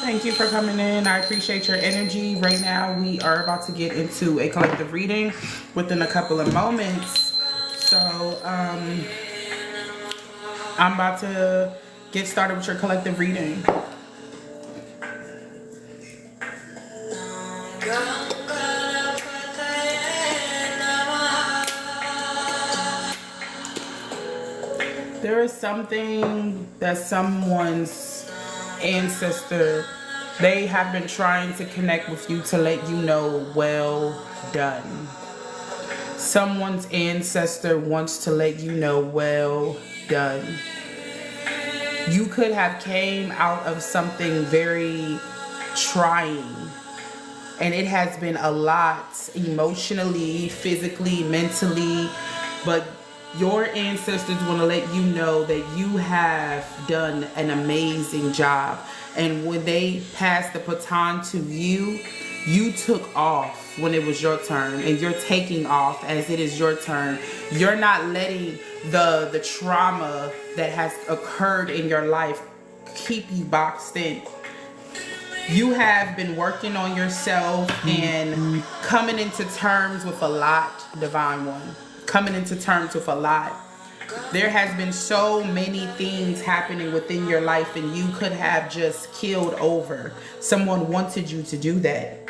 Thank you for coming in. I appreciate your energy. Right now, we are about to get into a collective reading within a couple of moments. So, I'm about to get started with your collective reading. There is something that someone's ancestor, they have been trying to connect with you to let you know, well done. Someone's ancestor wants to let you know, well done. You could have came out of something very trying, and it has been a lot emotionally, physically, mentally, but your ancestors want to let you know that you have done an amazing job. And when they passed the baton to you, you took off when it was your turn, and you're taking off as it is your turn. You're not letting the trauma that has occurred in your life keep you boxed in. You have been working on yourself and coming into terms with a lot, Divine One. Coming into terms with a lot. There has been so many things happening within your life, and you could have just killed over. Someone wanted you to do that.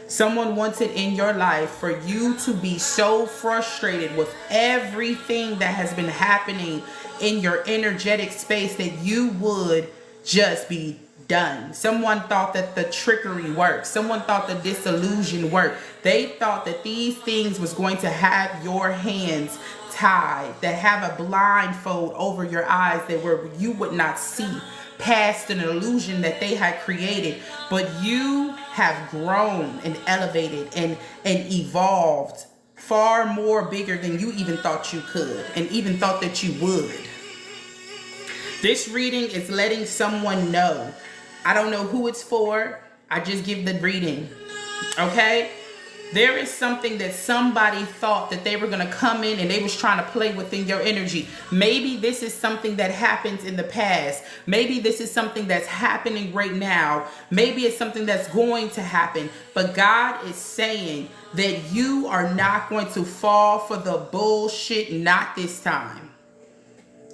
Someone wanted in your life for you to be so frustrated with everything that has been happening in your energetic space that you would just be done. Someone thought that the trickery worked. Someone thought the disillusion worked. They thought that these things was going to have your hands tied, that have a blindfold over your eyes, that where you would not see past an illusion that they had created. But you have grown and elevated and evolved far more bigger than you even thought you could, and even thought that you would. This reading is letting someone know. I don't know who it's for. I just give the reading. Okay? There is something that somebody thought that they were going to come in and they was trying to play within your energy. Maybe this is something that happens in the past. Maybe this is something that's happening right now. Maybe it's something that's going to happen. But God is saying that you are not going to fall for the bullshit, not this time.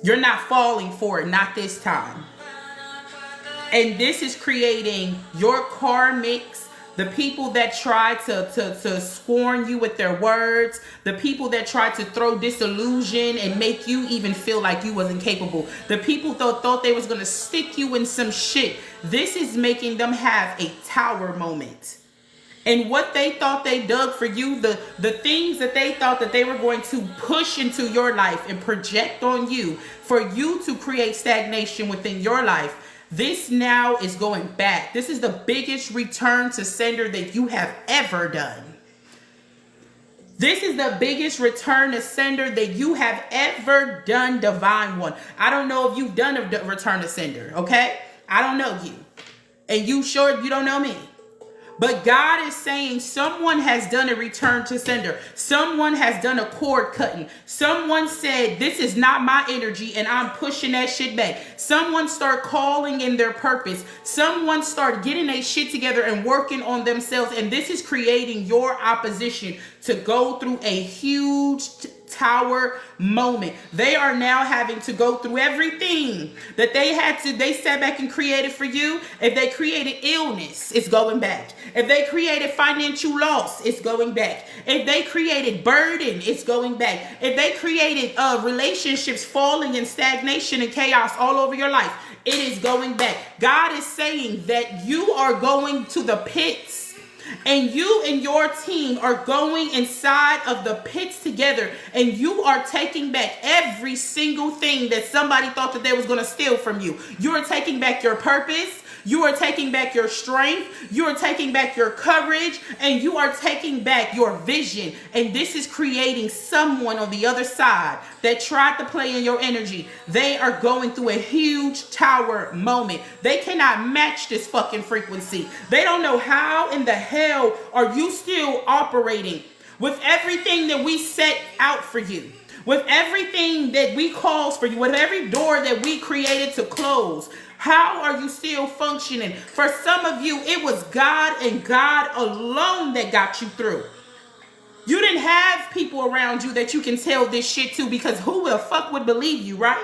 You're not falling for it, not this time. And this is creating your karmics, the people that try to scorn you with their words, the people that try to throw disillusion and make you even feel like you wasn't capable, the people thought they was going to stick you in some shit. This is making them have a tower moment. And what they thought they dug for you, the things that they thought that they were going to push into your life and project on you for you to create stagnation within your life, this now is going back. This is the biggest return to sender that you have ever done. This is the biggest return to sender that you have ever done, Divine One. I don't know if you've done a return to sender, okay? I don't know you. And you sure you don't know me. But God is saying someone has done a return to sender. Someone has done a cord cutting. Someone said, this is not my energy and I'm pushing that shit back. Someone start calling in their purpose. Someone start getting their shit together and working on themselves. And this is creating your opposition to go through a huge tower moment. They are now having to go through everything that they sat back and created for you. If they created illness, it's going back. If they created financial loss, it's going back. If they created burden, it's going back. If they created relationships falling in stagnation and chaos all over your life, it is going back. God is saying that you are going to the pits. And you and your team are going inside of the pits together, and you are taking back every single thing that somebody thought that they was going to steal from you. You are taking back your purpose. You are taking back your strength. You are taking back your courage, and you are taking back your vision. And this is creating someone on the other side that tried to play in your energy. They are going through a huge tower moment. They cannot match this fucking frequency. They don't know how in the hell are you still operating with everything that we set out for you, with everything that we caused for you, with every door that we created to close. How are you still functioning? For some of you, it was God and God alone that got you through. You didn't have people around you that you can tell this shit to, because who the fuck would believe you, right?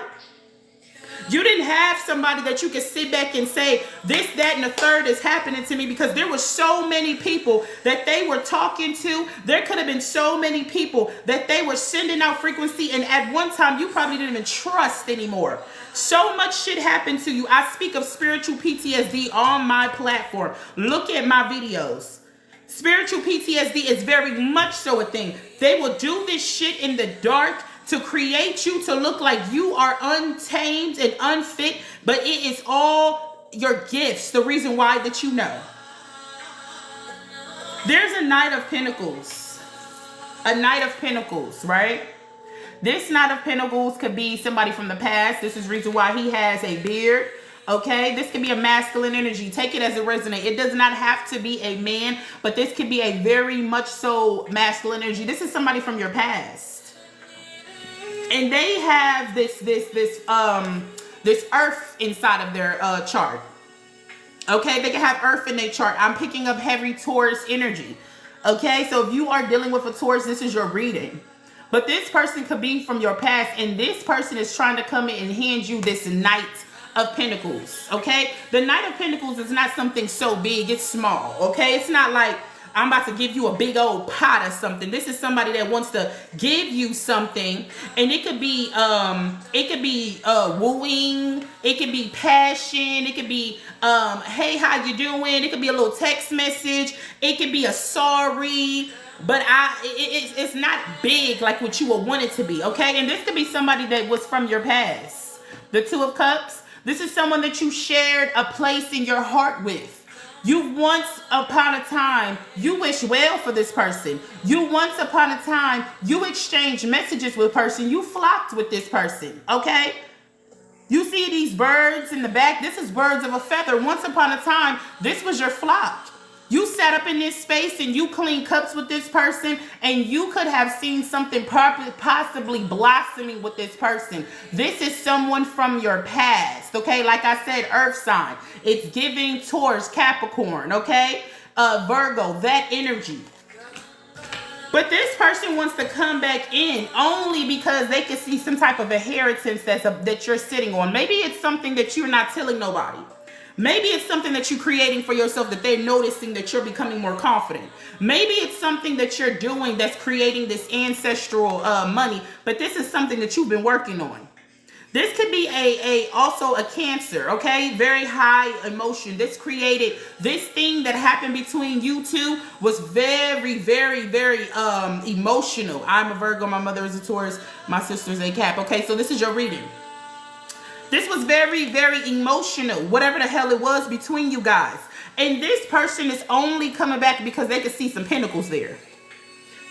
You didn't have somebody that you could sit back and say, this, that, and the third is happening to me, because there were so many people that they were talking to. There could have been so many people that they were sending out frequency, and at one time you probably didn't even trust anymore. So much shit happened to you. I speak of spiritual PTSD on my platform. Look at my videos. Spiritual PTSD is very much so a thing. They will do this shit in the dark to create you to look like you are untamed and unfit, but it is all your gifts, the reason why that you know. There's a Knight of Pentacles. A Knight of Pentacles, right? This Knight of Pentacles could be somebody from the past. This is the reason why he has a beard. Okay, this could be a masculine energy. Take it as it resonates. It does not have to be a man, but this could be a very much so masculine energy. This is somebody from your past. And they have this earth inside of their chart. Okay, they can have earth in their chart. I'm picking up heavy Taurus energy. Okay, so if you are dealing with a Taurus, this is your reading. But this person could be from your past, and this person is trying to come in and hand you this Knight of Pentacles. Okay, the Knight of Pentacles is not something so big, it's small. Okay, it's not like I'm about to give you a big old pot or something. This is somebody that wants to give you something, and it could be wooing, it could be passion, it could be hey, how you doing? It could be a little text message, it could be a sorry, but it's not big like what you would want it to be. Okay, and this could be somebody that was from your past. The Two of Cups. This is someone that you shared a place in your heart with. You once upon a time, you wish well for this person. You once upon a time, you exchanged messages with a person. You flocked with this person, okay? You see these birds in the back? This is birds of a feather. Once upon a time, this was your flock. You sat up in this space and you cleaned cups with this person, and you could have seen something possibly blossoming with this person. This is someone from your past, okay? Like I said, earth sign. It's giving Taurus, Capricorn, okay? Virgo, that energy. But this person wants to come back in only because they can see some type of inheritance that you're sitting on. Maybe it's something that you're not telling nobody. Maybe it's something that you're creating for yourself that they're noticing that you're becoming more confident. Maybe it's something that you're doing that's creating this ancestral money, but this is something that you've been working on. This could be also a Cancer, okay? Very high emotion. This created, this thing that happened between you two was very, very, very emotional. I'm a Virgo, my mother is a Taurus, my sister's a Cap. Okay, so this is your reading. This was very, very emotional, whatever the hell it was between you guys. And this person is only coming back because they can see some pentacles there.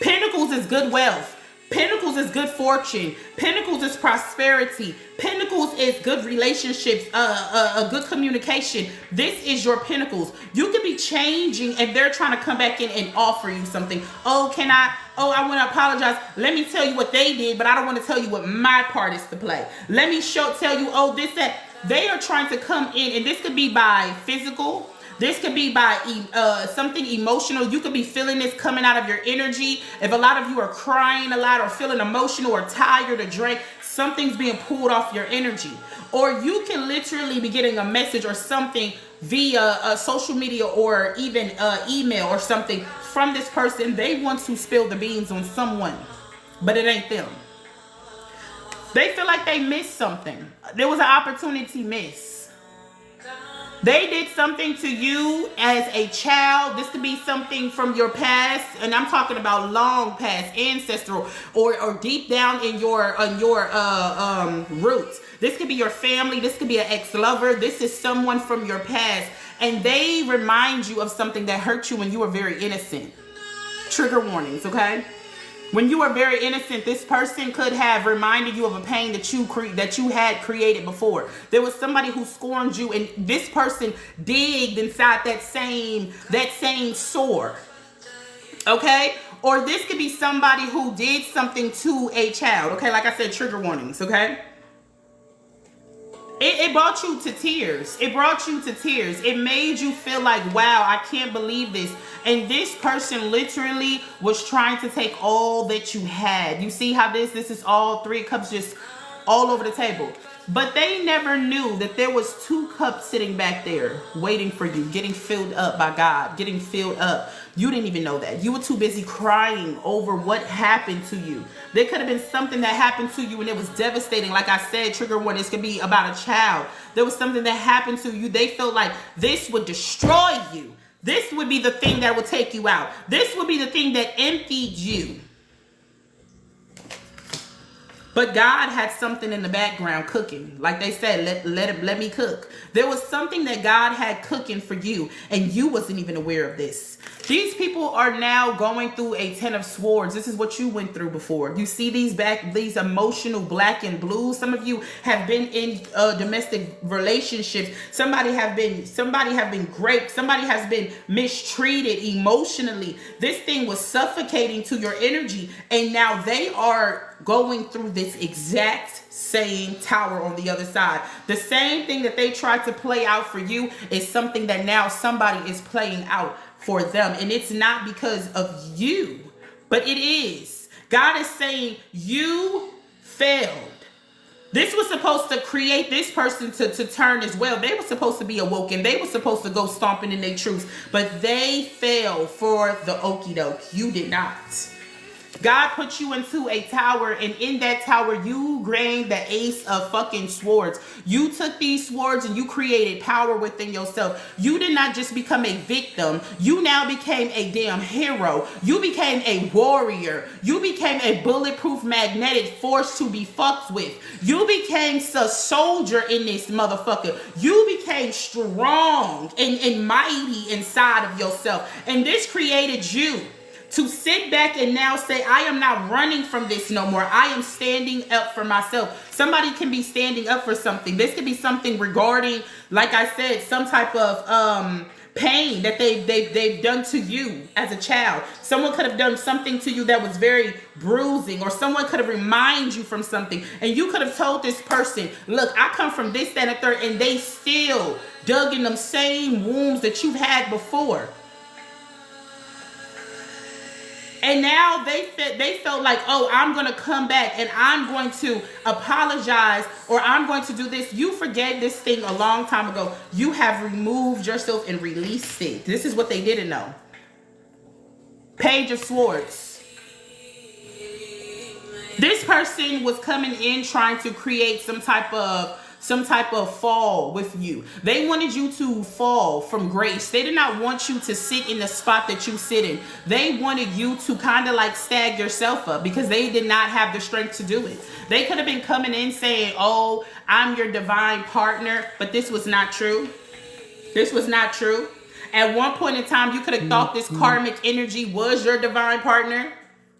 Pentacles is good wealth. Pentacles is good fortune. Pentacles is prosperity. Pentacles is good relationships, a good communication. This is your Pentacles. You could be changing and they're trying to come back in and offer you something. Oh, I want to apologize. Let me tell you what they did, but I don't want to tell you what my part is to play. Let me tell you, oh, this, that. They are trying to come in, and this could be by physical. This could be by something emotional. You could be feeling this coming out of your energy. If a lot of you are crying a lot or feeling emotional or tired or drained, something's being pulled off your energy. Or you can literally be getting a message or something via social media or even email or something from this person. They want to spill the beans on someone, but it ain't them. They feel like they missed something. There was an opportunity missed. They did something to you as a child. This could be something from your past, and I'm talking about long past, ancestral, or deep down in your roots. This could be your family. This could be an ex-lover. This is someone from your past, and they remind you of something that hurt you when you were very innocent. Trigger warnings, okay? When you were very innocent, this person could have reminded you of a pain that you had created before. There was somebody who scorned you, and this person digged inside that same sore. Okay? Or this could be somebody who did something to a child. Okay, like I said, trigger warnings, okay? It brought you to tears. It brought you to tears. It made you feel like, wow, I can't believe this. And this person literally was trying to take all that you had. You see how this is all 3 cups just all over the table. But they never knew that there was 2 cups sitting back there waiting for you, getting filled up by God, getting filled up. You didn't even know that. You were too busy crying over what happened to you. There could have been something that happened to you and it was devastating. Like I said, trigger warning, this could be about a child. There was something that happened to you. They felt like this would destroy you. This would be the thing that would take you out. This would be the thing that emptied you. But God had something in the background cooking. Like they said, let me cook. There was something that God had cooking for you, and you wasn't even aware of this. These people are now going through a 10 of swords. This is what you went through before. You see these emotional black and blues. Some of you have been in domestic relationships. Somebody have been raped. Somebody has been mistreated emotionally. This thing was suffocating to your energy, and now they are going through this exact same tower on the other side. The same thing that they tried to play out for you is something that now somebody is playing out for them. And it's not because of you, but it is. God is saying you failed. This was supposed to create this person to turn as well. They were supposed to be awoken. They were supposed to go stomping in their truths, but they fell for the okie doke. You did not. God put you into a tower, and in that tower you gained the ace of fucking swords. You took these swords and you created power within yourself. You did not just become a victim. You now became a damn hero. You became a warrior. You became a bulletproof magnetic force to be fucked with. You became a soldier in this motherfucker. You became strong and mighty inside of yourself. And this created you to sit back and now say, I am not running from this no more. I am standing up for myself. Somebody can be standing up for something. This could be something regarding, like I said, some type of pain that they've done to you as a child. Someone could have done something to you that was very bruising, or someone could have reminded you from something, and you could have told this person, look, I come from this, that, and third, and they still dug in them same wounds that you've had before. And now they felt like, oh, I'm going to come back and I'm going to apologize, or I'm going to do this. You forget this thing a long time ago. You have removed yourself and released it. This is what they didn't know. Page of Swords. This person was coming in trying to create some type of fall with you. They wanted you to fall from grace. They did not want you to sit in the spot that you sit in. They wanted you to kind of like stag yourself up, because they did not have the strength to do it. They could have been coming in saying, oh, I'm your divine partner, but this was not true. This was not true. At one point in time, you could have thought this karmic energy was your divine partner,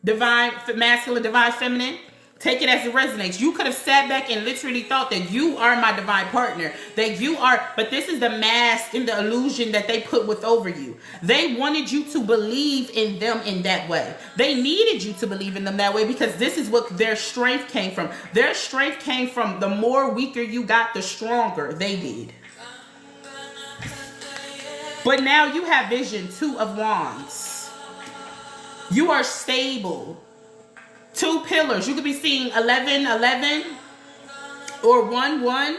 divine masculine, divine feminine. Take it as it resonates. You could have sat back and literally thought that you are my divine partner, that you are, but this is the mask and the illusion that they put with over you. They wanted you to believe in them in that way. They needed you to believe in them that way, because this is what their strength came from. Their strength came from the more weaker you got, the stronger they did. But now you have vision, 2 of Wands. You are stable. 2 pillars. You could be seeing 11, 11, or 1, 1.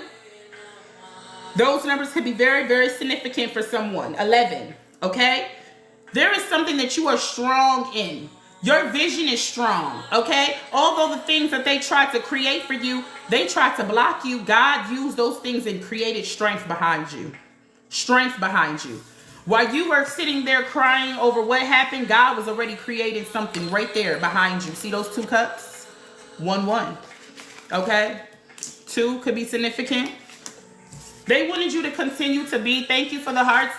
Those numbers could be very, very significant for someone. 11, okay? There is something that you are strong in. Your vision is strong, okay? Although the things that they tried to create for you, they tried to block you, God used those things and created strength behind you. Strength behind you. While you were sitting there crying over what happened, God was already creating something right there behind you. See those 2 cups? 1, 1. Okay? 2 could be significant. They wanted you to continue to be, thank you for the hearts.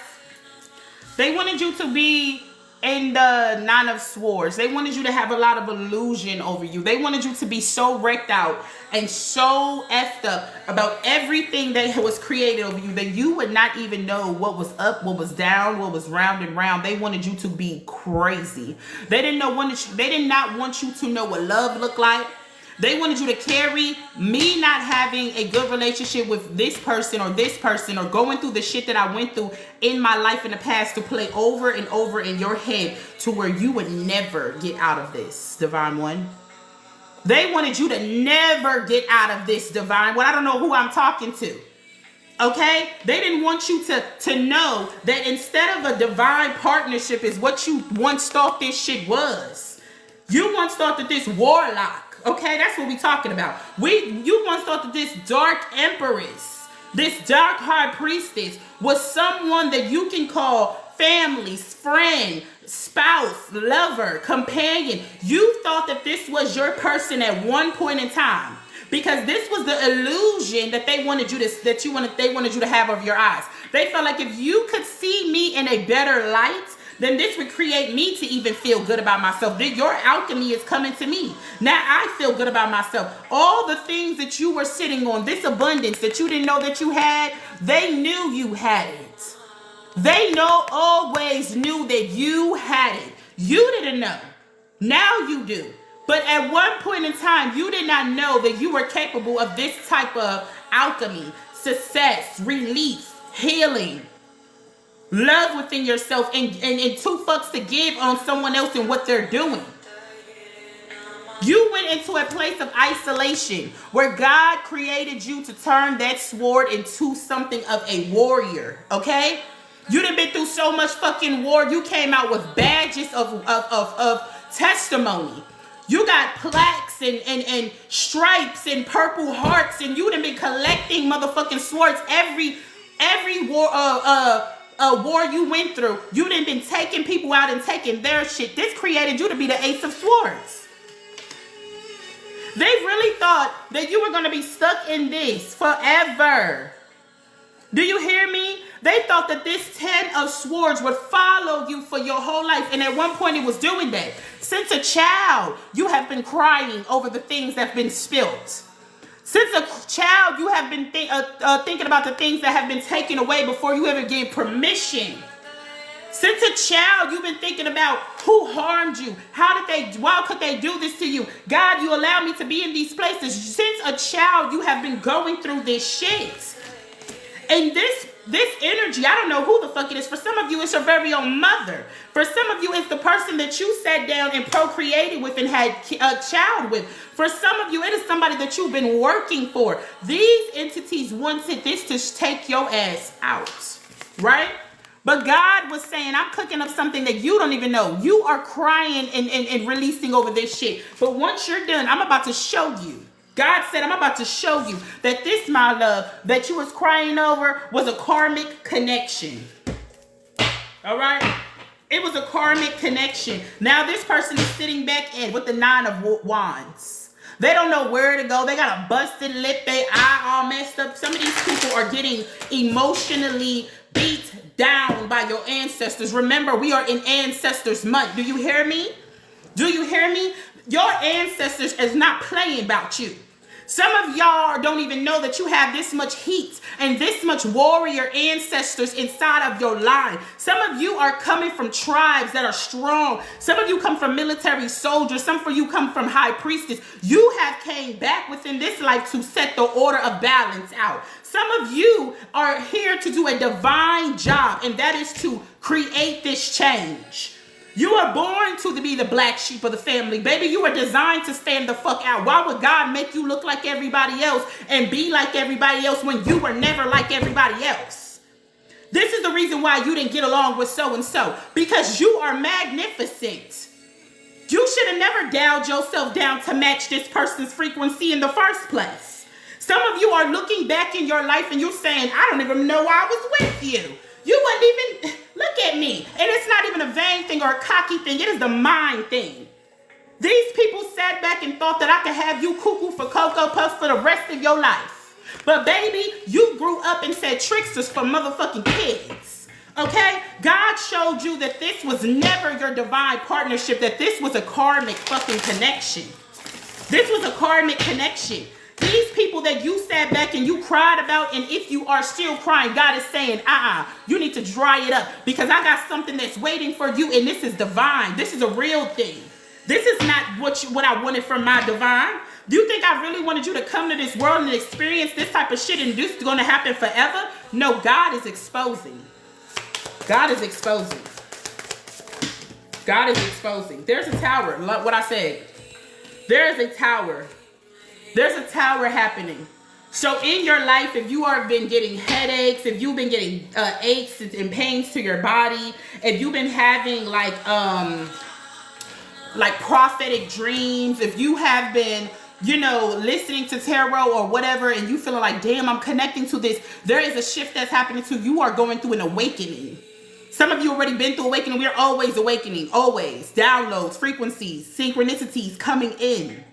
They wanted you to be in the 9 of Swords. They wanted you to have a lot of illusion over you. They wanted you to be so wrecked out and so effed up about everything that was created over you that you would not even know what was up, what was down, what was round and round. They wanted you to be crazy. They did not want you to know what love looked like. They wanted you to carry me not having a good relationship with this person or going through the shit that I went through in my life in the past to play over and over in your head to where you would never get out of this, Divine One. They wanted you to never get out of this, Divine One. I don't know who I'm talking to. Okay? They didn't want you to know that instead of a divine partnership is what you once thought this shit was. You once thought that this warlock, okay, that's what we're talking about. You once thought that this dark empress, this dark high priestess was someone that you can call family, friend, spouse, lover, companion. You thought that this was your person at one point in time because this was the illusion that they wanted you to have of your eyes. They felt like if you could see me in a better light, then this would create me to even feel good about myself. Your alchemy is coming to me. Now I feel good about myself. All the things that you were sitting on, this abundance that you didn't know that you had, they knew you had it. They always knew that you had it. You didn't know. Now you do. But at one point in time, you did not know that you were capable of this type of alchemy, success, relief, healing, love within yourself, and 2 fucks to give on someone else and what they're doing. You went into a place of isolation where God created you to turn that sword into something of a warrior, okay? You done been through so much fucking war. You came out with badges of testimony. You got plaques and stripes and purple hearts, and you done been collecting motherfucking swords every war you went through. You done been taking people out and taking their shit. This created you to be the Ace of Swords. They really thought that you were going to be stuck in this forever. Do you hear me? They thought that this 10 of Swords would follow you for your whole life. And at one point it was doing that. Since a child, you have been crying over the things that have been spilled. Since a child, you have been thinking about the things that have been taken away before you ever gave permission. Since a child, you've been thinking about who harmed you. Why could they do this to you? God, you allow me to be in these places. Since a child, you have been going through this shit. And this energy, I don't know who the fuck it is. For some of you, it's your very own mother. For some of you, it's the person that you sat down and procreated with and had a child with. For some of you, it is somebody that you've been working for. These entities wanted this to take your ass out, right? But God was saying, I'm cooking up something that you don't even know. You are crying and releasing over this shit. But once you're done, I'm about to show you. God said, I'm about to show you that this, my love, that you was crying over was a karmic connection. All right? It was a karmic connection. Now this person is sitting back in with the 9 of Wands. They don't know where to go. They got a busted lip. They eye all messed up. Some of these people are getting emotionally beat down by your ancestors. Remember, we are in Ancestors Month. Do you hear me? Do you hear me? Your ancestors is not playing about you. Some of y'all don't even know that you have this much heat and this much warrior ancestors inside of your line. Some of you are coming from tribes that are strong. Some of you come from military soldiers. Some of you come from high priestess. You have came back within this life to set the order of balance out. Some of you are here to do a divine job, and that is to create this change. You are born to be the black sheep of the family. Baby, you are designed to stand the fuck out. Why would God make you look like everybody else and be like everybody else when you were never like everybody else? This is the reason why you didn't get along with so-and-so. Because you are magnificent. You should have never dialed yourself down to match this person's frequency in the first place. Some of you are looking back in your life and you're saying, I don't even know why I was with you. You wouldn't even look at me. And it's not even a vain thing or a cocky thing. It is the mind thing. These people sat back and thought that I could have you cuckoo for Cocoa Puffs for the rest of your life. But baby, you grew up and said tricksters for motherfucking kids. Okay? God showed you that this was never your divine partnership, that this was a karmic fucking connection. This was a karmic connection. These people that you sat back and you cried about, and if you are still crying, God is saying, you need to dry it up, because I got something that's waiting for you, and this is divine. This is a real thing. This is not what I wanted from my divine. Do you think I really wanted you to come to this world and experience this type of shit and this is going to happen forever? No, God is exposing. God is exposing. God is exposing. There's a tower. What I said. There is a tower. There's a tower happening. So in your life, if you have been getting headaches, if you've been getting aches and pains to your body, if you've been having like prophetic dreams, if you have been, listening to tarot or whatever, and you feeling like, damn, I'm connecting to this, there is a shift that's happening to you. You are going through an awakening. Some of you already been through awakening. We're always awakening, always. Downloads, frequencies, synchronicities coming in.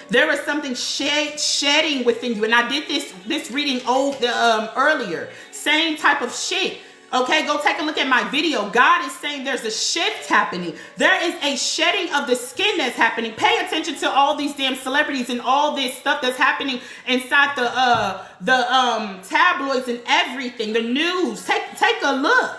There is something shedding within you. And I did this reading earlier. Same type of shit. Okay, go take a look at my video. God is saying there's a shift happening. There is a shedding of the skin that's happening. Pay attention to all these damn celebrities and all this stuff that's happening inside the tabloids and everything, the news. Take a look.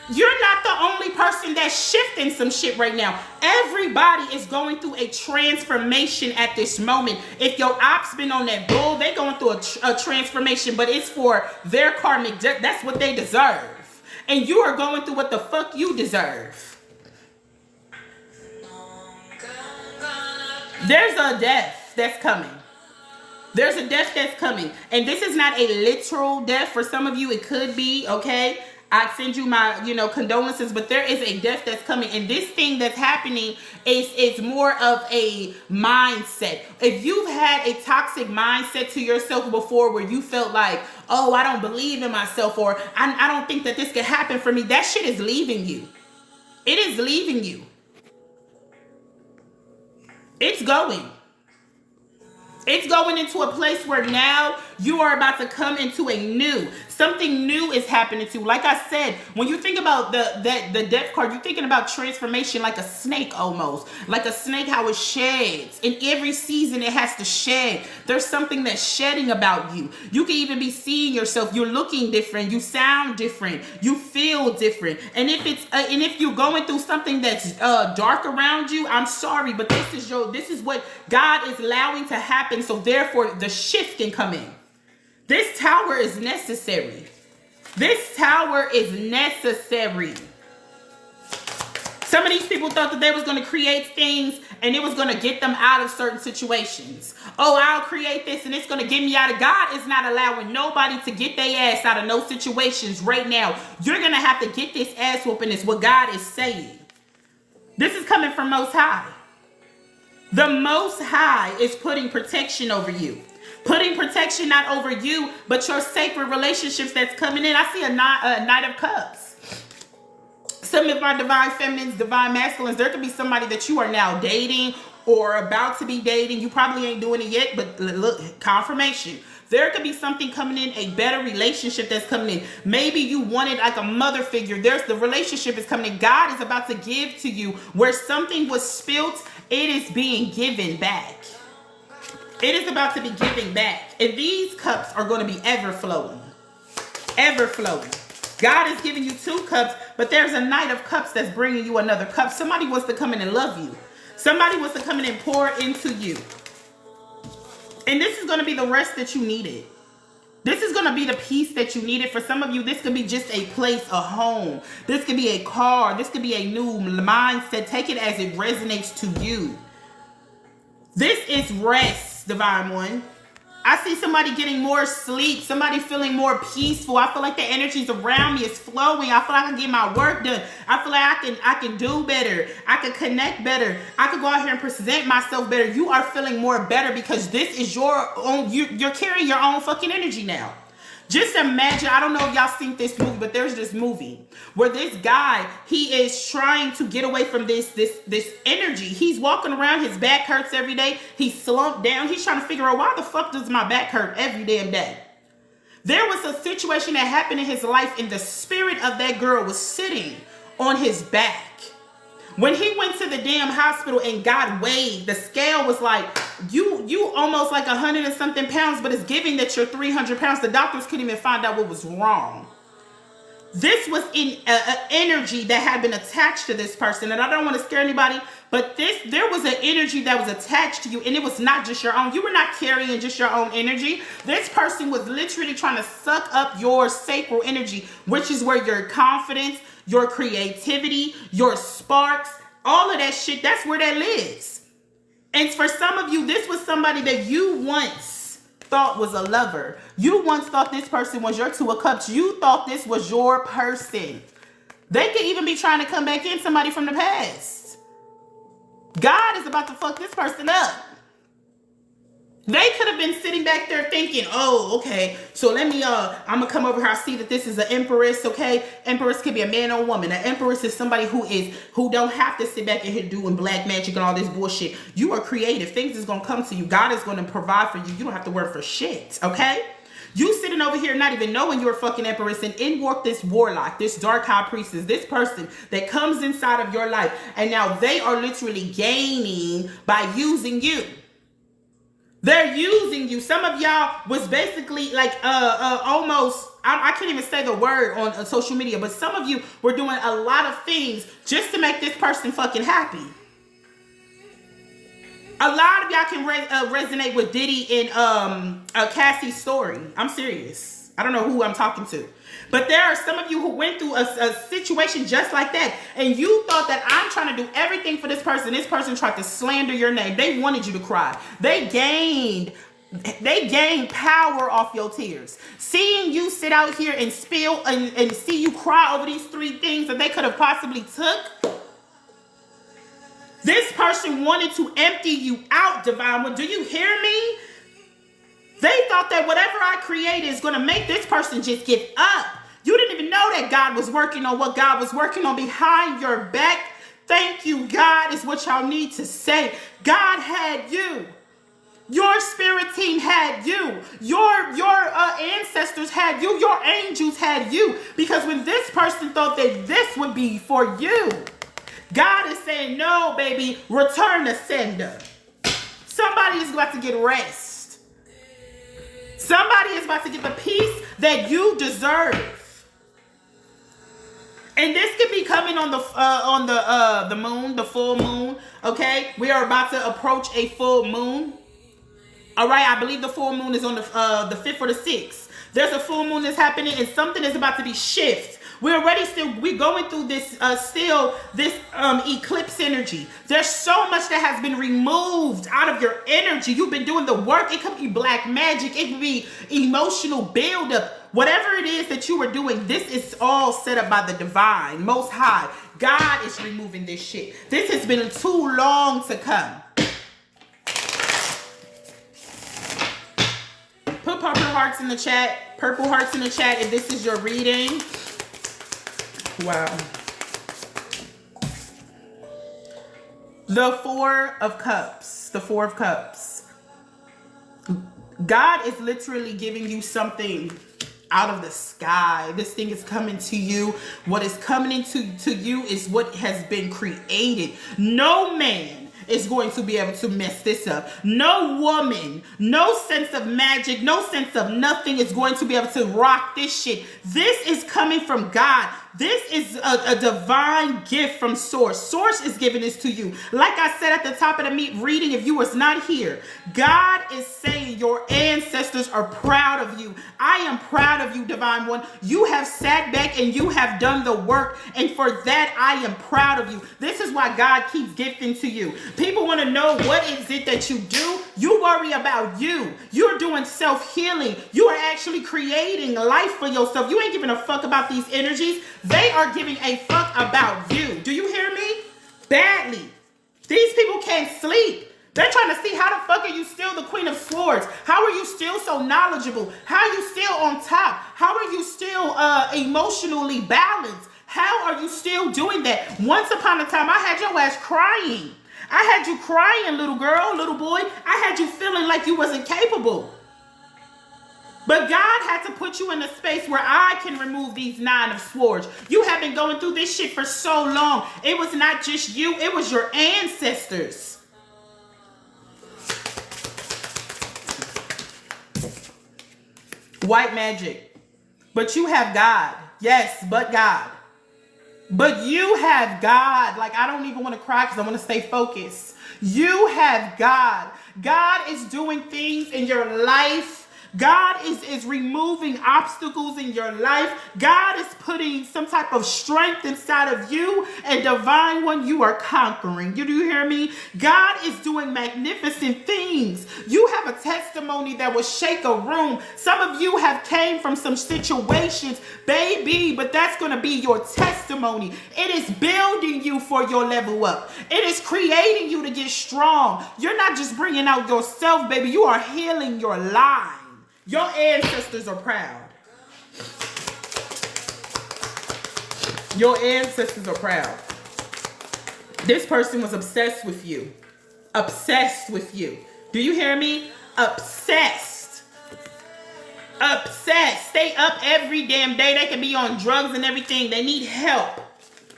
You're not the only person that's shifting some shit right now. Everybody is going through a transformation at this moment. If your ops been on that bull, they going through a transformation, but it's for their karmic debt. That's what they deserve. And you are going through what the fuck you deserve. There's a death that's coming. There's a death that's coming. And this is not a literal death. For some of you, it could be, okay? I send you my, condolences, but there is a death that's coming. And this thing that's happening is more of a mindset. If you've had a toxic mindset to yourself before where you felt like, oh, I don't believe in myself, or I don't think that this could happen for me, that shit is leaving you. It is leaving you. It's going. It's going into a place where now you are about to come into something new is happening to you. Like I said, when you think about the death card, you're thinking about transformation like a snake almost. Like a snake, how it sheds. In every season, it has to shed. There's something that's shedding about you. You can even be seeing yourself. You're looking different. You sound different. You feel different. And if you're going through something that's dark around you, I'm sorry, but this is what God is allowing to happen. So therefore, the shift can come in. This tower is necessary. This tower is necessary. Some of these people thought that they was going to create things and it was going to get them out of certain situations. Oh, I'll create this and it's going to get me out of. God is not allowing nobody to get their ass out of no situations right now. You're going to have to get this ass whooping is what God is saying. This is coming from Most High. The Most High is putting protection over you. Putting protection not over you, but your sacred relationships that's coming in. I see a Knight of Cups. Some of our divine feminines, divine masculines, there could be somebody that you are now dating or about to be dating. You probably ain't doing it yet, but look, confirmation. There could be something coming in, a better relationship that's coming in. Maybe you wanted like a mother figure. The relationship is coming in. God is about to give to you where something was spilt. It is being given back. It is about to be giving back. And these cups are going to be ever flowing. Ever flowing. God is giving you 2 cups, but there's a Knight of Cups that's bringing you another cup. Somebody wants to come in and love you. Somebody wants to come in and pour into you. And this is going to be the rest that you needed. This is going to be the peace that you needed. For some of you, this could be just a place, a home. This could be a car. This could be a new mindset. Take it as it resonates to you. This is rest, Divine One. I see somebody getting more sleep. Somebody feeling more peaceful. I feel like the energies around me is flowing. I feel like I can get my work done. I feel like I can do better. I can connect better. I can go out here and present myself better. You are feeling more better because this is your own. You're carrying your own fucking energy now. Just imagine, I don't know if y'all seen this movie, but there's this movie where this guy, he is trying to get away from this energy. He's walking around, his back hurts every day. He's slumped down. He's trying to figure out, why the fuck does my back hurt every damn day? There was a situation that happened in his life, and the spirit of that girl was sitting on his back. When he went to the damn hospital and got weighed, the scale was like, you almost like 100 and something pounds, but it's giving that you're 300 pounds. The doctors couldn't even find out what was wrong. This was in energy that had been attached to this person. And I don't want to scare anybody, but there was an energy that was attached to you, and it was not just your own. You were not carrying just your own energy. This person was literally trying to suck up your sacral energy, which is where your confidence, your creativity, your sparks, all of that shit, that's where that lives. And for some of you, this was somebody that you once thought was a lover. You once thought this person was your two of cups. You thought this was your person. They could even be trying to come back in, somebody from the past. God is about to fuck this person up. They could have been sitting back there thinking, oh, okay, so let me, I'm gonna come over here. I see that this is an empress, okay? Empress could be a man or a woman. An empress is somebody who don't have to sit back and here doing black magic and all this bullshit. You are creative. Things is gonna come to you. God is gonna provide for you. You don't have to work for shit, okay? You sitting over here not even knowing you're a fucking empress, and in walk this warlock, this dark high priestess, this person that comes inside of your life, and now they are literally gaining by using you. They're using you. Some of y'all was basically like almost, I can't even say the word on social media, but some of you were doing a lot of things just to make this person fucking happy. A lot of y'all can resonate with Diddy and Cassie's story. I'm serious. I don't know who I'm talking to. But there are some of you who went through a situation just like that, and you thought that I'm trying to do everything for this person. This person tried to slander your name. They wanted you to cry. They gained power off your tears. Seeing you sit out here and spill and see you cry over these three things that they could have possibly took. This person wanted to empty you out, Divine One. Do you hear me? They thought that whatever I created is going to make this person just give up. You didn't even know that God was working on what God was working on behind your back. Thank you, God, is what y'all need to say. God had you. Your spirit team had you. Your ancestors had you. Your angels had you. Because when this person thought that this would be for you, God is saying, no, baby, return to sender. Somebody is about to get rest. Somebody is about to get the peace that you deserve. And this could be coming on the moon, the full moon. Okay, we are about to approach a full moon. All right, I believe the full moon is on the 5th or the 6th. There's a full moon that's happening, and something is about to be shifted. We're going through this eclipse energy. There's so much that has been removed out of your energy. You've been doing the work. It could be black magic. It could be emotional buildup. Whatever it is that you were doing, this is all set up by the divine, most high. God is removing this shit. This has been too long to come. Put purple hearts in the chat. Purple hearts in the chat if this is your reading. Wow. The Four of Cups. The Four of Cups. God is literally giving you something out of the sky. This thing is coming to you. What is coming into you is what has been created. No man is going to be able to mess this up. No woman, no sense of magic, no sense of nothing is going to be able to rock this shit. This is coming from God. This is a divine gift from Source. Source is giving this to you. Like I said at the top of the reading, if you was not here, God is saying your ancestors are proud of you. I am proud of you, Divine One. You have sat back and you have done the work. And for that, I am proud of you. This is why God keeps gifting to you. People want to know what is it that you do. You worry about you. You're doing self-healing. You are actually creating life for yourself. You ain't giving a fuck about these energies. They are giving a fuck about you. Do you hear me? Badly. These people can't sleep They're trying to see how the fuck are you still the Queen of Swords? How are you still so knowledgeable? How are you still on top? How are you still emotionally balanced? How are you still doing that? Once upon a time, I had your ass crying. I had you crying, little girl, little boy. I had you feeling like you wasn't capable. But God had to put you in a space where I can remove these 9 of Swords. You have been going through this shit for so long. It was not just you. It was your ancestors. White magic. But you have God. Yes, but God. But you have God. Like, I don't even want to cry because I want to stay focused. You have God. God is doing things in your life. God is removing obstacles in your life. God is putting some type of strength inside of you, and divine one, you are conquering. Do you hear me? God is doing magnificent things. You have a testimony that will shake a room. Some of you have came from some situations, baby, but that's going to be your testimony. It is building you for your level up. It is creating you to get strong. You're not just bringing out yourself, baby. You are healing your line. Your ancestors are proud. Your ancestors are proud. This person was obsessed with you. Obsessed with you. Do you hear me? Obsessed. Obsessed. Stay up every damn day. They can be on drugs and everything. They need help.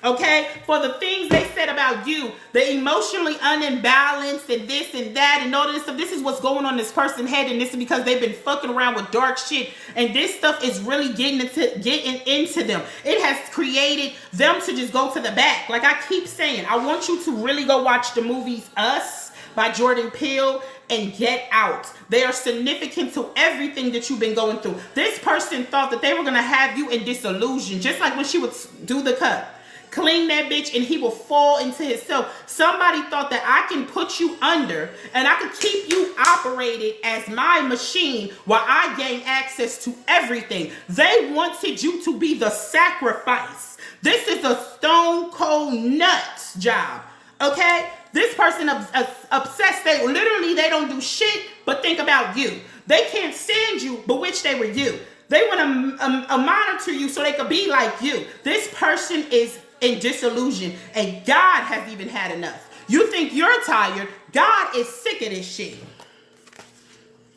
Okay? For the things they said about you, the emotionally unimbalanced and this and that and all this stuff. This is what's going on in this person's head, and this is because they've been fucking around with dark shit, and this stuff is really getting into them. It has created them to just go to the back. Like I keep saying, I want you to really go watch the movies Us by Jordan Peele and Get Out. They are significant to everything that you've been going through. This person thought that they were going to have you in disillusion, just like when she would do the cut. Clean that bitch and he will fall into himself. Somebody thought that I can put you under and I could keep you operated as my machine while I gain access to everything. They wanted you to be the sacrifice. This is a stone cold nuts job. Okay? This person obsessed. They don't do shit but think about you. They can't stand you but wish they were you. They want to monitor you so they could be like you. This person is in disillusion, and God has even had enough. You think you're tired. God is sick of this shit.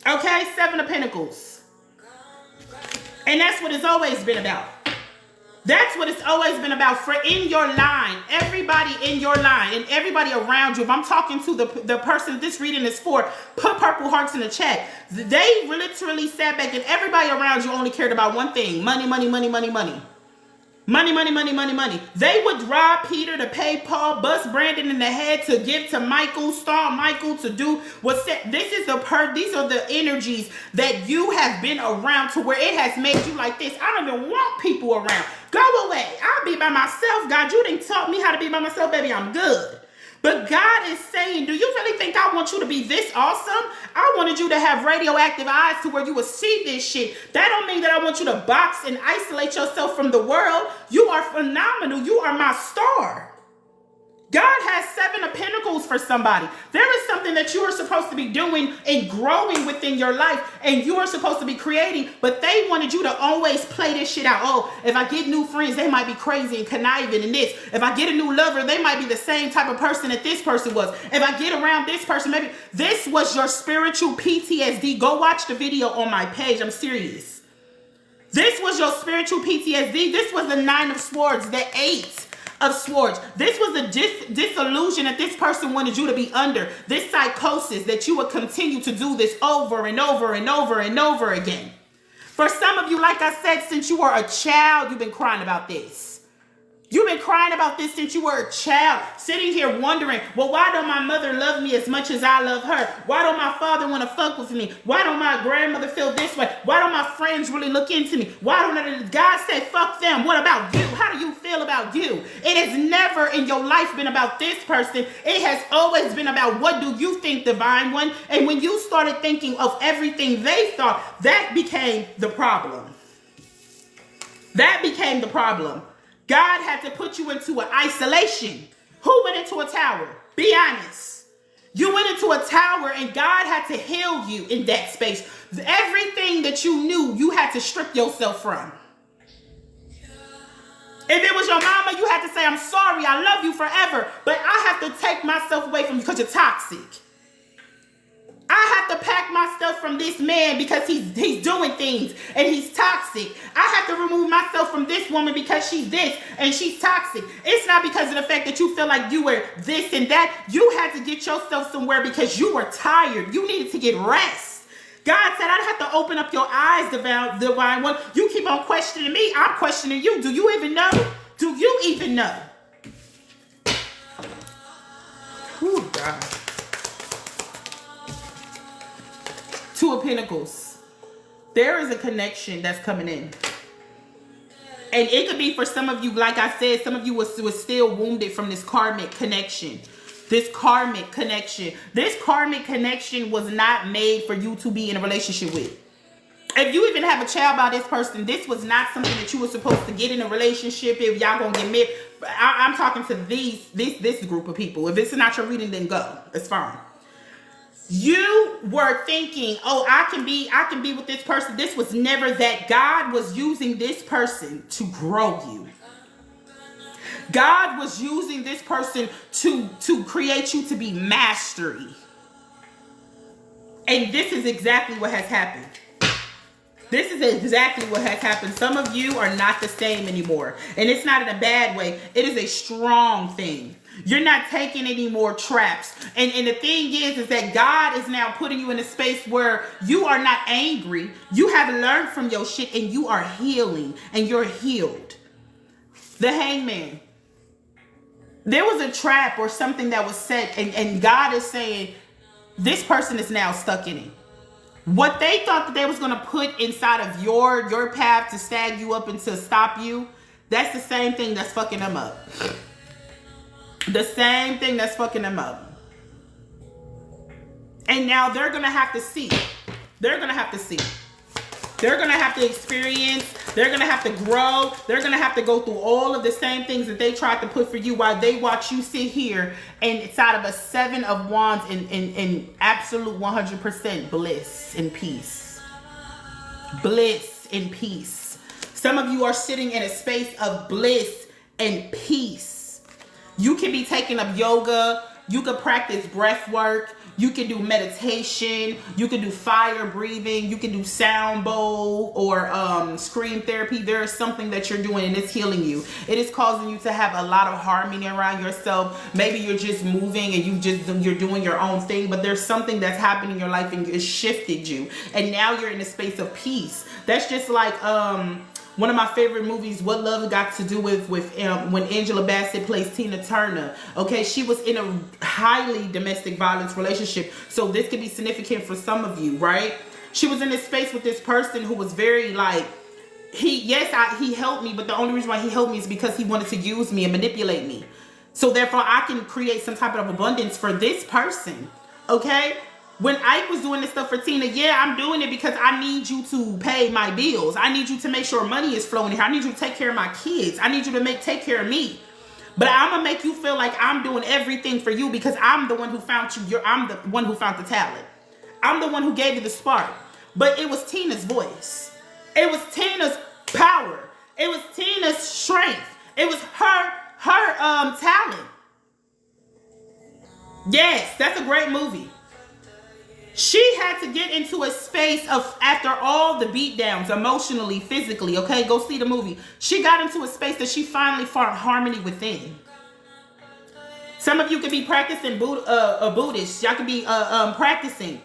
Okay? 7 of Pentacles. And that's what it's always been about. That's what it's always been about. For in your line, everybody in your line and everybody around you, if I'm talking to the person this reading is for, put purple hearts in the chat. They literally sat back and everybody around you only cared about one thing. Money, money, money, money, money. Money, money, money, money, money. They would rob Peter to pay Paul, bust Brandon in the head to give to Michael, star Michael to do what's said. These are the energies that you have been around to where it has made you like this. I don't even want people around. Go away. I'll be by myself. God, you didn't taught me how to be by myself, baby. I'm good. But God is saying, do you really think I want you to be this awesome? I wanted you to have radioactive eyes to where you would see this shit. That don't mean that I want you to box and isolate yourself from the world. You are phenomenal. You are my star. God has 7 of Pentacles for somebody. There is something that you are supposed to be doing and growing within your life, and you are supposed to be creating, but they wanted you to always play this shit out. Oh, if I get new friends, they might be crazy and conniving and this. If I get a new lover, they might be the same type of person that this person was. If I get around this person, maybe this was your spiritual PTSD. Go watch the video on my page. I'm serious. This was your spiritual PTSD. This was the 9 of Swords, the 8 of Swords. This was a disillusion that this person wanted you to be under. This psychosis that you would continue to do this over and over and over and over again. For some of you, like I said, since you were a child, you've been crying about this. You've been crying about this since you were a child, sitting here wondering, well, why don't my mother love me as much as I love her? Why don't my father want to fuck with me? Why don't my grandmother feel this way? Why don't my friends really look into me? Why don't God say, fuck them? What about you? How do you feel about you? It has never in your life been about this person. It has always been about what do you think, Divine One? And when you started thinking of everything they thought, that became the problem. That became the problem. God had to put you into an isolation. Who went into a tower? Be honest. You went into a tower and God had to heal you in that space. Everything that you knew, you had to strip yourself from. If it was your mama, you had to say, I'm sorry, I love you forever, but I have to take myself away from you because you're toxic. I have to pack my stuff from this man because he's doing things and he's toxic. I have to remove myself from this woman because she's this and she's toxic. It's not because of the fact that you feel like you were this and that. You had to get yourself somewhere because you were tired. You needed to get rest. God said, I'd have to open up your eyes, divine one. You keep on questioning me. I'm questioning you. Do you even know? Do you even know? Oh, God. Two of Pentacles. There is a connection that's coming in. And it could be for some of you, like I said, some of you was still wounded from this karmic connection. This karmic connection. This karmic connection was not made for you to be in a relationship with. If you even have a child by this person, this was not something that you were supposed to get in a relationship. If y'all gonna get married, I'm talking to this group of people. If it's not your reading, then go. It's fine. You were thinking, oh, I can be with this person. This was never that. God was using this person to grow you. God was using this person to create you to be mastery. And this is exactly what has happened. This is exactly what has happened. Some of you are not the same anymore. And it's not in a bad way. It is a strong thing. You're not taking any more traps. And the thing is that God is now putting you in a space where you are not angry. You have learned from your shit and you are healing and you're healed. The Hangman. There was a trap or something that was set and God is saying, this person is now stuck in it. What they thought that they was going to put inside of your path to stag you up and to stop you, that's the same thing that's fucking them up. The same thing that's fucking them up. And now they're going to have to see. They're going to have to see. They're going to have to experience. They're going to have to grow. They're going to have to go through all of the same things that they tried to put for you while they watch you sit here and inside of a 7 of Wands in absolute 100% bliss and peace. Bliss and peace. Some of you are sitting in a space of bliss and peace. You can be taking up yoga. You can practice breath work. You can do meditation. You can do fire breathing. You can do sound bowl or scream therapy. There is something that you're doing and it's healing you. It is causing you to have a lot of harmony around yourself. Maybe you're just moving and you're doing your own thing, but there's something that's happening in your life and it shifted you. And now you're in a space of peace. That's just like one of my favorite movies, What Love Got to Do with when Angela Bassett plays Tina Turner. Okay, she was in a highly domestic violence relationship. So this could be significant for some of you, right? She was in this space with this person who was very like, he helped me, but the only reason why he helped me is because he wanted to use me and manipulate me. So therefore I can create some type of abundance for this person, okay? When Ike was doing this stuff for Tina, yeah, I'm doing it because I need you to pay my bills. I need you to make sure money is flowing here. I need you to take care of my kids. I need you to take care of me. But I'm going to make you feel like I'm doing everything for you because I'm the one who found you. I'm the one who found the talent. I'm the one who gave you the spark. But it was Tina's voice. It was Tina's power. It was Tina's strength. It was her talent. Yes, that's a great movie. She had to get into a space of, after all the beatdowns, emotionally, physically, okay? Go see the movie. She got into a space that she finally found harmony within. Some of you could be practicing Buddhist. Y'all could be practicing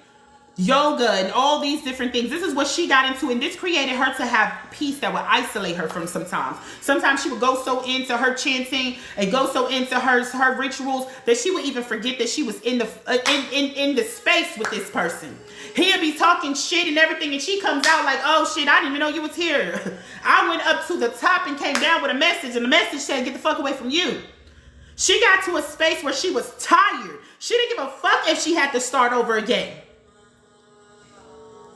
yoga and all these different things. This is what she got into, and this created her to have peace that would isolate her from sometimes. Sometimes she would go so into her chanting and go so into her rituals that she would even forget that she was in the space with this person. He'll be talking shit and everything, and she comes out like, oh shit, I didn't even know you was here. I went up to the top and came down with a message, and the message said, get the fuck away from you. She got to a space where she was tired. She didn't give a fuck if she had to start over again.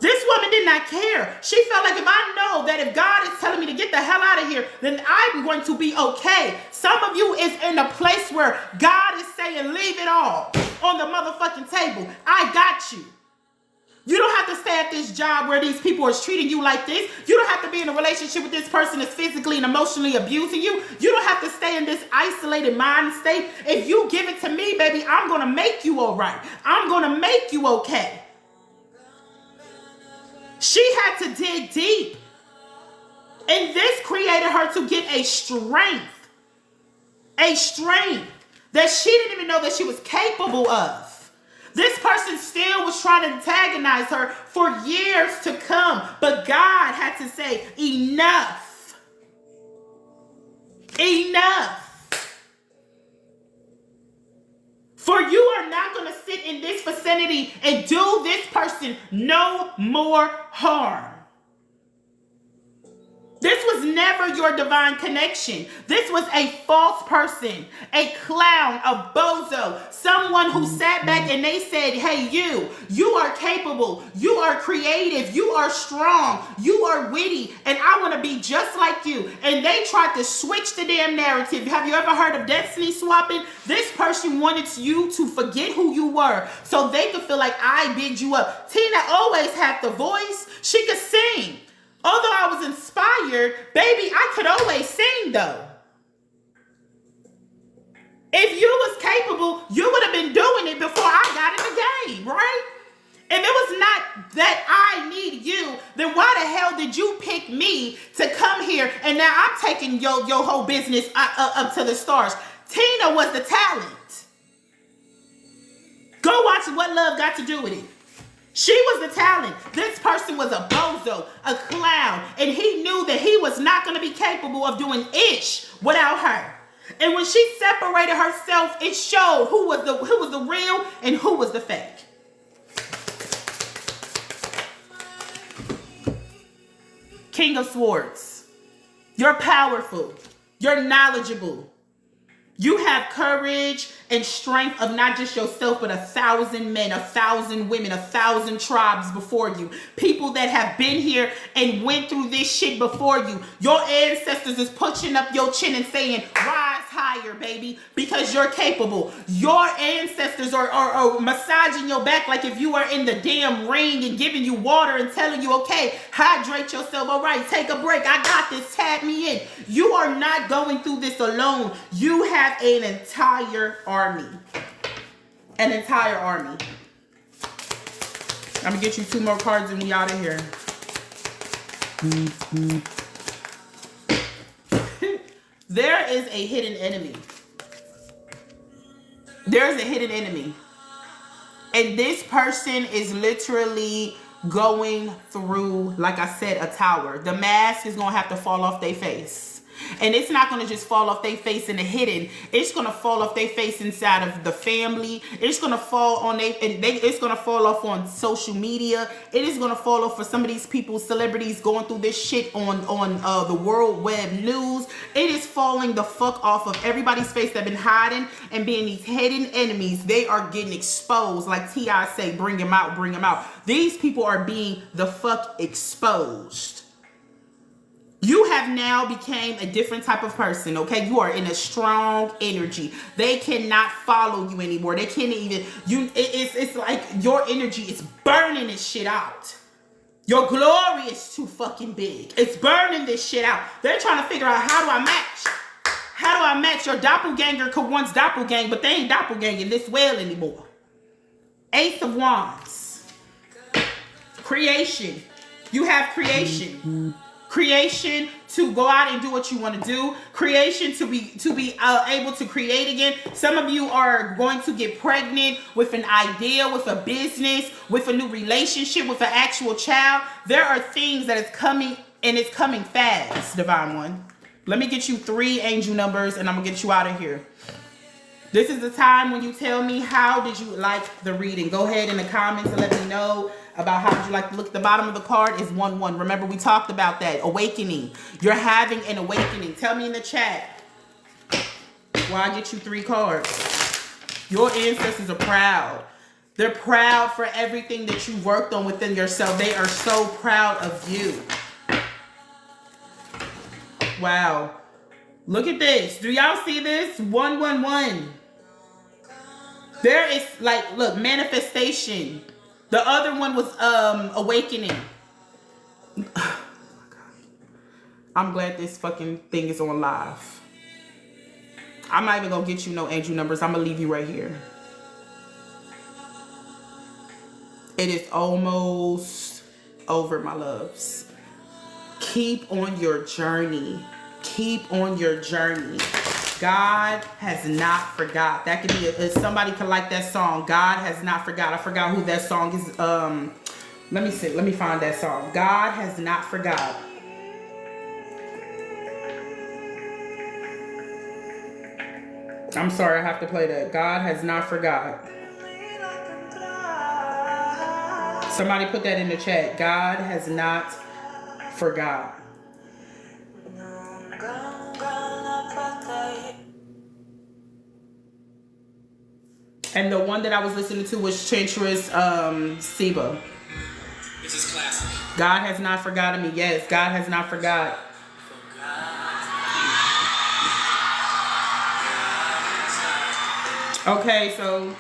This woman did not care. She felt like, if I know that if God is telling me to get the hell out of here, then I'm going to be okay. Some of you is in a place where God is saying, leave it all. on the motherfucking table. I got you. You don't have to stay at this job where these people are treating you like this. You don't have to be in a relationship with this person that's physically and emotionally abusing you. You don't have to stay in this isolated mind state. If you give it to me, baby, I'm going to make you all right. I'm going to make you okay. She had to dig deep. And this created her to get a strength that she didn't even know that she was capable of. This person still was trying to antagonize her for years to come. But God had to say, enough. Enough. For you are not going to sit in this vicinity and do this person no more harm. This was never your divine connection. This was a false person, a clown, a bozo, someone who sat back and they said, hey, you are capable, you are creative, you are strong, you are witty, and I want to be just like you. And they tried to switch the damn narrative. Have you ever heard of destiny swapping? This person wanted you to forget who you were so they could feel like I big you up. Tina always had the voice. She could sing. Although I was inspired, baby, I could always sing though. If you was capable, you would have been doing it before I got in the game, right? If it was not that I need you, then why the hell did you pick me to come here and now I'm taking your whole business up to the stars? Tina was the talent. Go watch What Love Got to Do with It. She was the talent. This person was a bozo, a clown, and he knew that he was not going to be capable of doing ish without her. And when she separated herself, it showed who was the real and who was the fake. King of Swords, you're powerful. You're knowledgeable. You have courage and strength of not just yourself, but 1,000 men, 1,000 women, 1,000 tribes before you. People that have been here and went through this shit before you. Your ancestors is pushing up your chin and saying, rise higher, baby, because you're capable. Your ancestors are massaging your back like if you are in the damn ring and giving you water and telling you, okay, hydrate yourself. All right, take a break. I got this. Tap me in. You are not going through this alone. You have an entire army. An entire army. I'm gonna get you 2 more cards and we out of here. There is a hidden enemy. There's a hidden enemy. And this person is literally going through, like I said, a tower. The mask is gonna have to fall off their face. And it's not going to just fall off their face in the hidden. It's going to fall off their face inside of the family. It's going to fall on it's going to fall off on social media. It is going to fall off for some of these people, celebrities going through this shit on the World Web News. It is falling the fuck off of everybody's face that been hiding and being these hidden enemies. They are getting exposed. Like T.I. say, bring them out, bring them out. These people are being the fuck exposed. You have now became a different type of person, okay? You are in a strong energy. They cannot follow you anymore. They can't even, it's like your energy is burning this shit out. Your glory is too fucking big. It's burning this shit out. They're trying to figure out, how do I match? How do I match? Your doppelganger could once doppelgang, but they ain't doppelganging this well anymore. Ace of Wands. Creation. You have creation. Creation to go out and do what you want to do. Creation to be able to create again. Some of you are going to get pregnant with an idea, with a business, with a new relationship, with an actual child. There are things that is coming, and it's coming fast, Divine One. Let me get you 3 angel numbers and I'm going to get you out of here. This is the time when you tell me, how did you like the reading? Go ahead in the comments and let me know about how did you like to look. At the bottom of the card is 1-1. Remember, we talked about that. Awakening. You're having an awakening. Tell me in the chat why I get you 3 cards. Your ancestors are proud. They're proud for everything that you worked on within yourself. They are so proud of you. Wow. Look at this. Do y'all see this? 1-1-1. There is like, look, manifestation. The other one was awakening. I'm glad this fucking thing is on live. I'm not even gonna get you no angel numbers. I'm gonna leave you right here. It is almost over, my loves. Keep on your journey. Keep on your journey. God has not forgot. That could be if somebody could like that song. God has not forgot. I forgot who that song is. Let me see. Let me find that song. God has not forgot. I'm sorry, I have to play that. God has not forgot. Somebody put that in the chat. God has not forgot. And the one that I was listening to was Chantress Seba. This is classic. God has not forgotten me. Yes, God has not forgot. Okay, so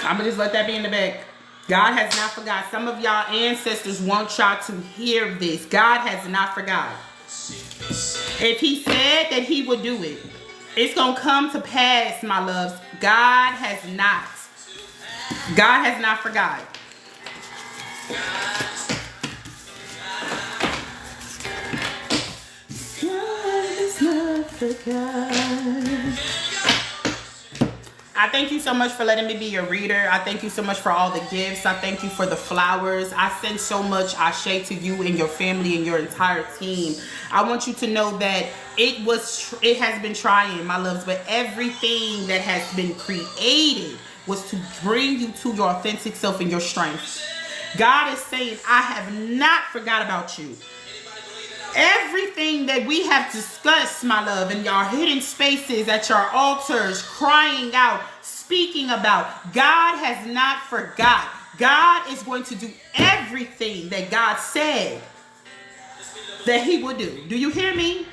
I'm gonna just let that be in the back. God has not forgot. Some of y'all ancestors want y'all to hear this. God has not forgot. If he said that he would do it, it's gonna come to pass, my loves. God has not. God has not forgot. God has not forgot. I thank you so much for letting me be your reader. I thank you so much for all the gifts. I thank you for the flowers. I send so much ashe to you and your family and your entire team. I want you to know that it has been trying, my loves, but everything that has been created was to bring you to your authentic self and your strength. God is saying, I have not forgot about you. Everything that we have discussed, my love, in your hidden spaces, at your altars, crying out, speaking about, God has not forgot. God is going to do everything that God said that he would do. Do you hear me?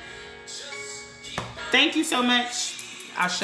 Thank you so much. Ashe.